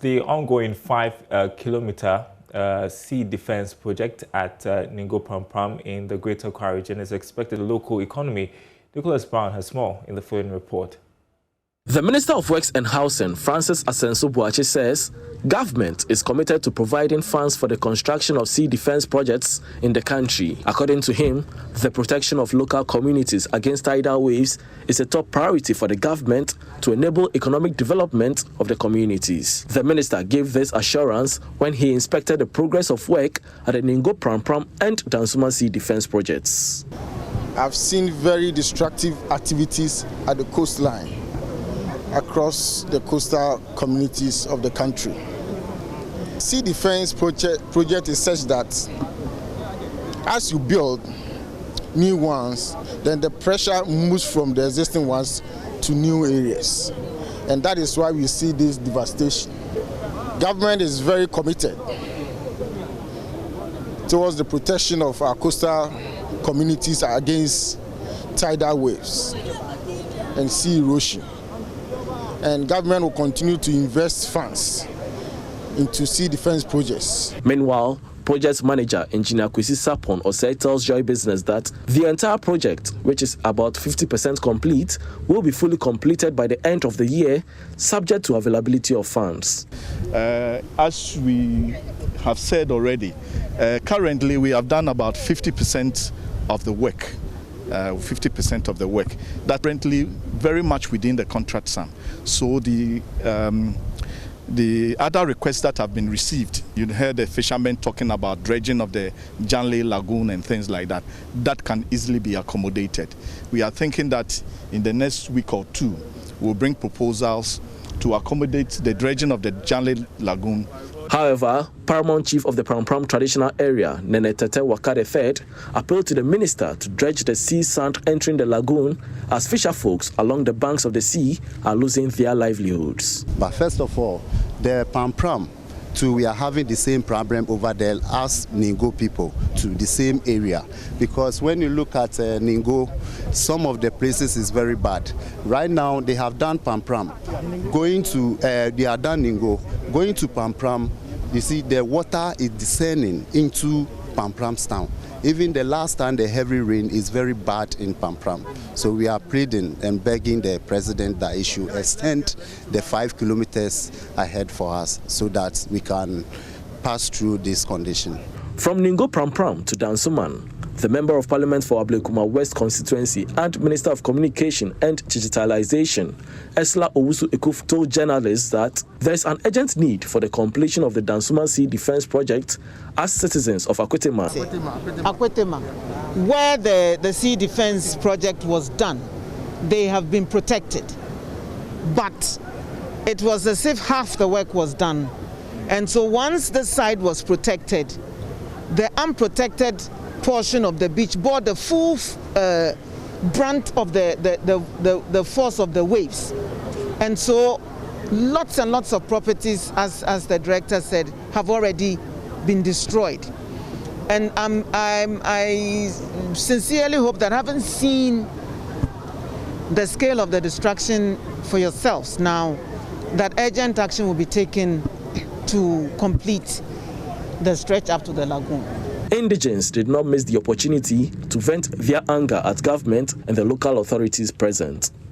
The ongoing 5-kilometer sea defense project at Ningo-Prampram in the Greater Accra region is expected to local economy. Nicholas Brown has more in the following report. The Minister of Works and Housing, Francis Asenso-Boakye, says government is committed to providing funds for the construction of sea defense projects in the country. According to him, the protection of local communities against tidal waves is a top priority for the government to enable economic development of the communities. The minister gave this assurance when he inspected the progress of work at the Ningo-Prampram and Dansuma sea defense projects. I've seen very destructive activities at the coastline across the coastal communities of the country. Sea defense project is such that as you build new ones, then the pressure moves from the existing ones to new areas. And that is why we see this devastation. Government is very committed towards the protection of our coastal communities against tidal waves and sea erosion. And government will continue to invest funds into sea defense projects. Meanwhile, project manager engineer Kwesi Sapon Osei tells Joy Business that the entire project, which is about 50% complete, will be fully completed by the end of the year, subject to availability of funds. As we have said already, currently we have done about 50% of the work. 50% of the work. That currently very much within the contract sum. So the other requests that have been received, you heard the fishermen talking about dredging of the Janley Lagoon and things like that. That can easily be accommodated. We are thinking that in the next week or two, we'll bring proposals to accommodate the dredging of the Janley Lagoon. However, Paramount Chief of the Prampram traditional area, Nene Tete Waka III, appealed to the minister to dredge the sea sand entering the lagoon as fisher folks along the banks of the sea are losing their livelihoods. But first of all, the Prampram, we are having the same problem over there as Ningo people to the same area, because when you look at Ningo, some of the places is very bad. Right now they have done Prampram, they are done Ningo, going to Prampram. You see the water is descending into Prampram's town. Even the last time the heavy rain is very bad in Prampram. So we are pleading and begging the president that he should extend the 5 kilometers ahead for us so that we can pass through this condition. From Ningo-Prampram to Dansuman, the Member of Parliament for Ablekuma West constituency and Minister of Communication and Digitalization, Esla Owusu-Ekuf, told journalists that there is an urgent need for the completion of the Dansuma Sea Defense Project as citizens of Akwetema. Where the Sea Defense Project was done, they have been protected. But it was as if half the work was done. And so once the side was protected, the unprotected portion of the beach bore the full brunt of the force of the waves. And so lots and lots of properties, as the director said, have already been destroyed. And I sincerely hope that having seen the scale of the destruction for yourselves now, that urgent action will be taken to complete the stretch up to the lagoon. Indigents did not miss the opportunity to vent their anger at government and the local authorities present.